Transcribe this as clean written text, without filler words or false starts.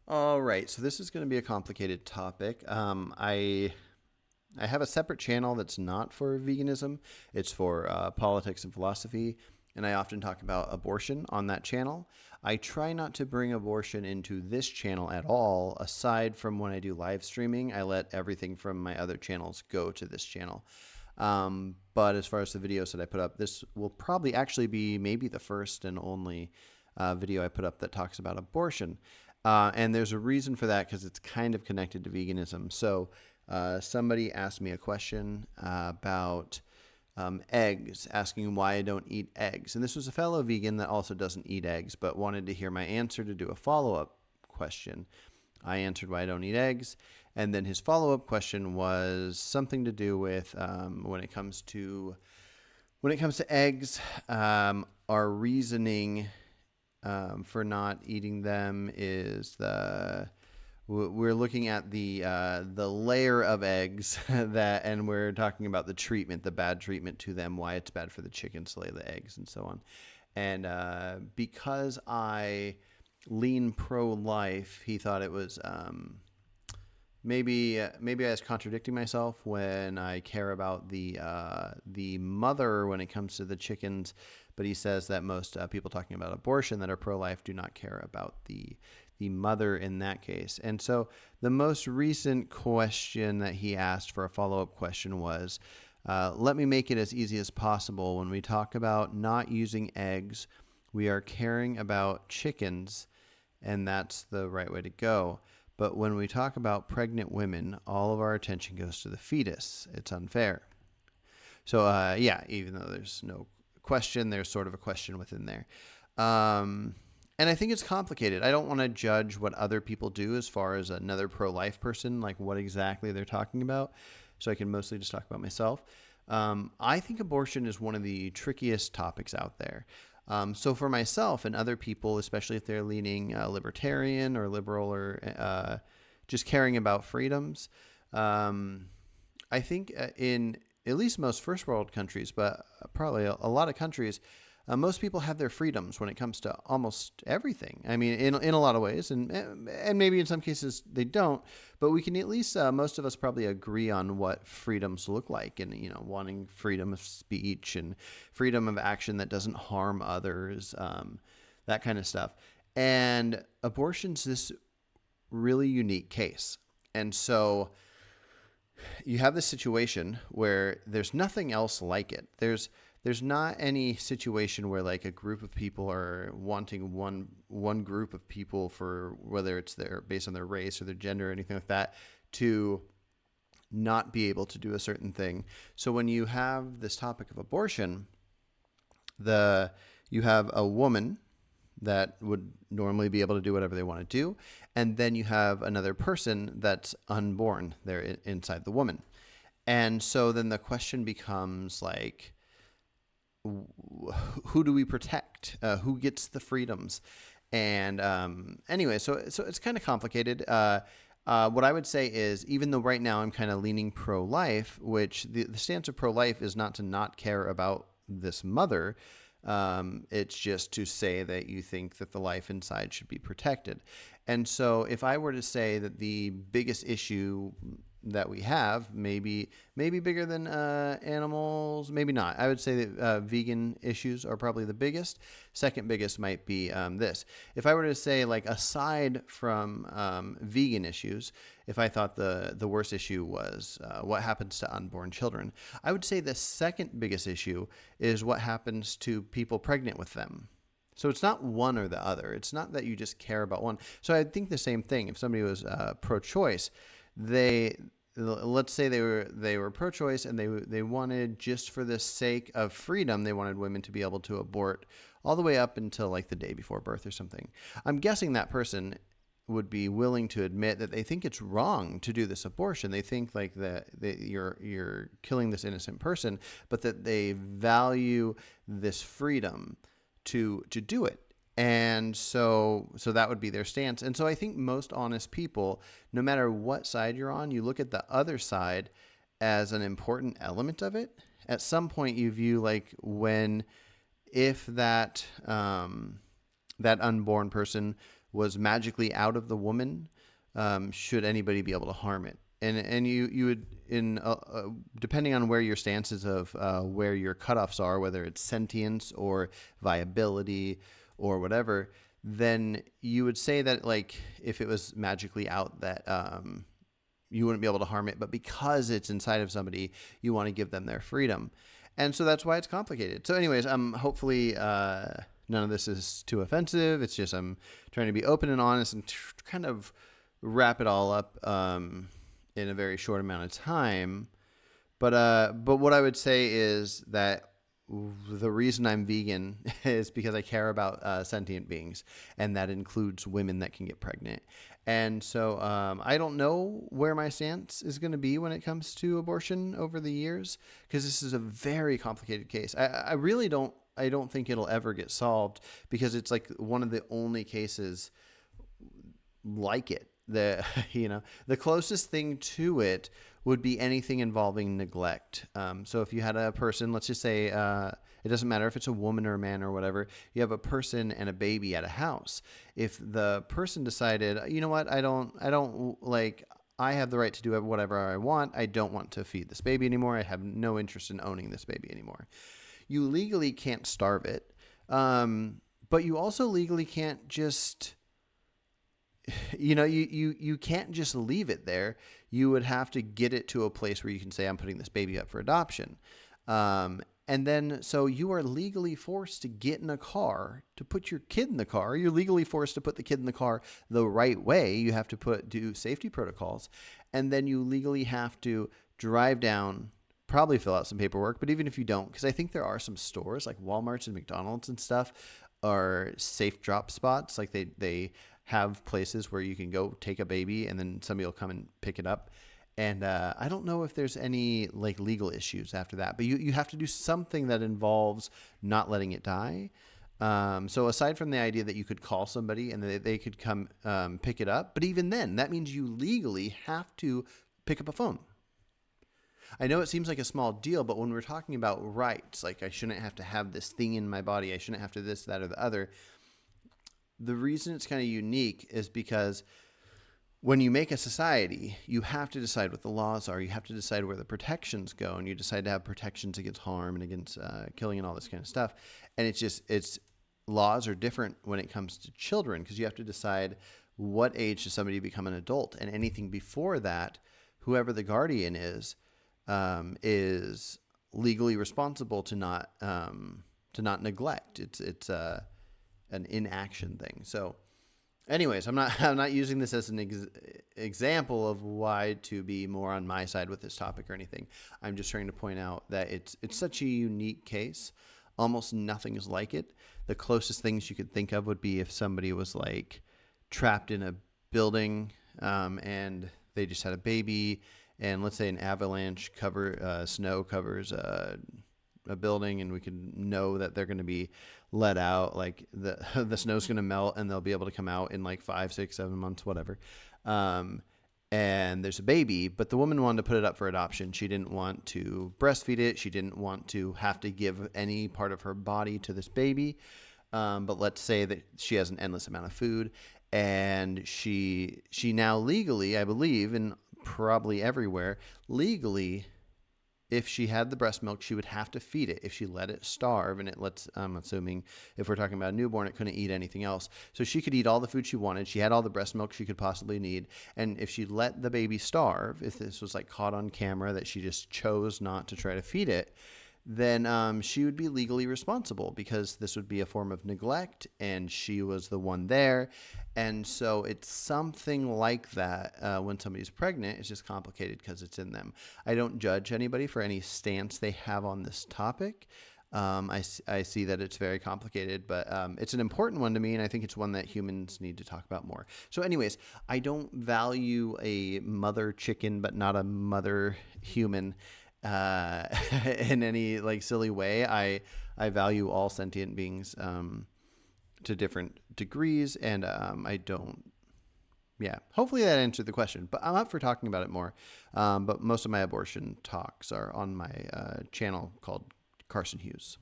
All right, so this is going to be a complicated topic. I have a separate channel that's not for veganism. It's for politics and philosophy, and I often talk about abortion on that channel. I try not to bring abortion into this channel at all. Aside from when I do live streaming, I let everything from my other channels go to this channel. But as far as the videos that I put up, this will probably actually be maybe the first and only video I put up that talks about abortion. And there's a reason for that because it's kind of connected to veganism. So somebody asked me a question about eggs, asking why I don't eat eggs. And this was a fellow vegan that also doesn't eat eggs, but wanted to hear my answer to do a follow up question. I answered why I don't eat eggs. And then his follow up question was something to do with when it comes to eggs, our reasoning for not eating them is we're looking at the layer of eggs that, and we're talking about the treatment, the bad treatment to them, why it's bad for the chickens to lay the eggs, and so on. And because I lean pro-life, he thought it was maybe I was contradicting myself when I care about the mother when it comes to the chickens, but he says that most people talking about abortion that are pro-life do not care about the mother in that case. And so the most recent question that he asked for a follow-up question was, let me make it as easy as possible. When we talk about not using eggs, we are caring about chickens, and that's the right way to go. But when we talk about pregnant women, all of our attention goes to the fetus. It's unfair. So, yeah, even though there's no question, there's sort of a question within there. And I think it's complicated. I don't want to judge what other people do as far as another pro-life person, like what exactly they're talking about. So I can mostly just talk about myself. I think abortion is one of the trickiest topics out there. So for myself and other people, especially if they're leaning libertarian or liberal or just caring about freedoms, I think in at least most first world countries, but probably a lot of countries, most people have their freedoms when it comes to almost everything. I mean, in a lot of ways, and maybe in some cases they don't, but we can at least most of us probably agree on what freedoms look like, and wanting freedom of speech and freedom of action that doesn't harm others, that kind of stuff. And abortion's this really unique case, and so you have this situation where there's nothing else like it. There's not any situation where like a group of people are wanting one group of people, for whether it's their based on their race or their gender or anything like that, to not be able to do a certain thing. So when you have this topic of abortion, you have a woman that would normally be able to do whatever they want to do, and then you have another person that's unborn there inside the woman. And so then the question becomes like, who do we protect? Who gets the freedoms? And anyway, so it's kind of complicated. What I would say is, even though right now I'm kind of leaning pro-life, which the stance of pro-life is not to not care about this mother. It's just to say that you think that the life inside should be protected. And so if I were to say that the biggest issue that we have, maybe bigger than animals, maybe not. I would say that vegan issues are probably the biggest. Second biggest might be this. If I were to say, like, aside from vegan issues, if I thought the worst issue was what happens to unborn children, I would say the second biggest issue is what happens to people pregnant with them. So it's not one or the other. It's not that you just care about one. So I think the same thing. If somebody was pro-choice, let's say they were pro-choice, and they wanted, just for the sake of freedom, they wanted women to be able to abort all the way up until like the day before birth or something. I'm guessing that person would be willing to admit that they think it's wrong to do this abortion. They think like that you're killing this innocent person, but that they value this freedom to do it. And so that would be their stance. And so I think most honest people, no matter what side you're on, you look at the other side as an important element of it. At some point you view, like, if that that unborn person was magically out of the woman, should anybody be able to harm it. And you would, in depending on where your stances of where your cutoffs are, whether it's sentience or viability or whatever, then you would say that, like, if it was magically out, that you wouldn't be able to harm it, but because it's inside of somebody, you want to give them their freedom. And so that's why it's complicated. So anyways, hopefully none of this is too offensive. It's just I'm trying to be open and honest and kind of wrap it all up in a very short amount of time. But what I would say is that the reason I'm vegan is because I care about sentient beings, and that includes women that can get pregnant. And so I don't know where my stance is going to be when it comes to abortion over the years, because this is a very complicated case. I really don't. I don't think it'll ever get solved, because it's like one of the only cases like it. The closest thing to it would be anything involving neglect. So if you had a person, let's just say, it doesn't matter if it's a woman or a man or whatever, you have a person and a baby at a house. If the person decided, you know what, I don't like, I have the right to do whatever I want. I don't want to feed this baby anymore. I have no interest in owning this baby anymore. You legally can't starve it. But you also legally can't just, you can't just leave it there. You would have to get it to a place where you can say, I'm putting this baby up for adoption. And then, so you are legally forced to get in a car to put your kid in the car. You're legally forced to put the kid in the car the right way. You have to do safety protocols. And then you legally have to drive down, probably fill out some paperwork. But even if you don't, because I think there are some stores like Walmart's and McDonald's and stuff are safe drop spots. Like they have places where you can go take a baby and then somebody will come and pick it up. And I don't know if there's any like legal issues after that, but you have to do something that involves not letting it die. So aside from the idea that you could call somebody and they could come pick it up, but even then, that means you legally have to pick up a phone. I know it seems like a small deal, but when we're talking about rights, like I shouldn't have to have this thing in my body, I shouldn't have to this, that, or the other. The reason it's kind of unique is because when you make a society, you have to decide what the laws are. You have to decide where the protections go, and you decide to have protections against harm and against killing and all this kind of stuff. And it's laws are different when it comes to children, because you have to decide what age does somebody become an adult, and anything before that, whoever the guardian is legally responsible to not neglect. It's an inaction thing. So. Anyways, I'm not using this as an example of why to be more on my side with this topic or anything. I'm just trying to point out that it's such a unique case. Almost nothing is like it. The closest things you could think of would be if somebody was like trapped in a building and they just had a baby, and let's say an avalanche snow covers a building, and we could know that they're going to be let out, like the snow's going to melt and they'll be able to come out in like 5, 6, 7 months, whatever. And there's a baby, but the woman wanted to put it up for adoption. She didn't want to breastfeed it. She didn't want to have to give any part of her body to this baby. But let's say that she has an endless amount of food, and she now legally, I believe, and probably everywhere legally, if she had the breast milk, she would have to feed it. If she let it starve, and I'm assuming if we're talking about a newborn, it couldn't eat anything else. So she could eat all the food she wanted. She had all the breast milk she could possibly need. And if she let the baby starve, if this was like caught on camera that she just chose not to try to feed it, then she would be legally responsible, because this would be a form of neglect and she was the one there. And so it's something like that when somebody's pregnant. It's just complicated because it's in them. I don't judge anybody for any stance they have on this topic. I see that it's very complicated, but it's an important one to me, and I think it's one that humans need to talk about more. So anyways, I don't value a mother chicken but not a mother human in any like silly way. I value all sentient beings to different degrees, and I don't. Yeah, hopefully that answered the question, but I'm up for talking about it more. But most of my abortion talks are on my channel called Carson Hughes.